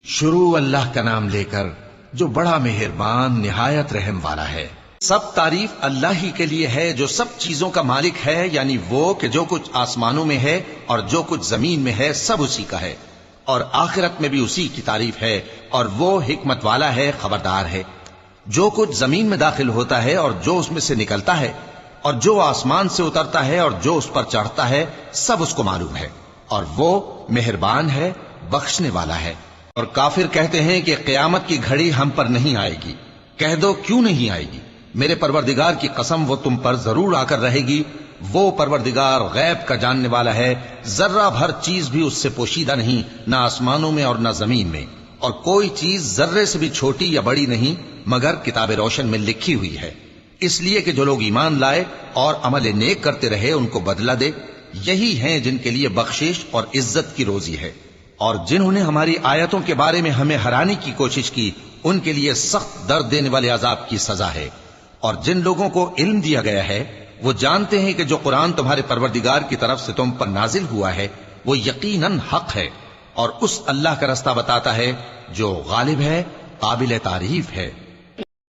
شروع اللہ کا نام لے کر جو بڑا مہربان نہایت رحم والا ہے۔ سب تعریف اللہ ہی کے لیے ہے جو سب چیزوں کا مالک ہے، یعنی وہ کہ جو کچھ آسمانوں میں ہے اور جو کچھ زمین میں ہے سب اسی کا ہے، اور آخرت میں بھی اسی کی تعریف ہے، اور وہ حکمت والا ہے، خبردار ہے۔ جو کچھ زمین میں داخل ہوتا ہے اور جو اس میں سے نکلتا ہے، اور جو آسمان سے اترتا ہے اور جو اس پر چڑھتا ہے، سب اس کو معلوم ہے، اور وہ مہربان ہے، بخشنے والا ہے۔ اور کافر کہتے ہیں کہ قیامت کی گھڑی ہم پر نہیں آئے گی۔ کہہ دو کیوں نہیں آئے گی؟ میرے پروردگار کی قسم وہ تم پر ضرور آ کر رہے گی۔ وہ پروردگار غیب کا جاننے والا ہے، ذرہ بھر چیز بھی اس سے پوشیدہ نہیں، نہ آسمانوں میں اور نہ زمین میں، اور کوئی چیز ذرے سے بھی چھوٹی یا بڑی نہیں مگر کتاب روشن میں لکھی ہوئی ہے، اس لیے کہ جو لوگ ایمان لائے اور عمل نیک کرتے رہے ان کو بدلہ دے۔ یہی ہیں جن کے لیے بخشش اور عزت کی روزی ہے، اور جنہوں نے ہماری آیتوں کے بارے میں ہمیں ہرانے کی کوشش کی ان کے لیے سخت درد دینے والے عذاب کی سزا ہے۔ اور جن لوگوں کو علم دیا گیا ہے وہ جانتے ہیں کہ جو قرآن تمہارے پروردگار کی طرف سے تم پر نازل ہوا ہے وہ یقیناً حق ہے، اور اس اللہ کا رستہ بتاتا ہے جو غالب ہے، قابل تعریف ہے۔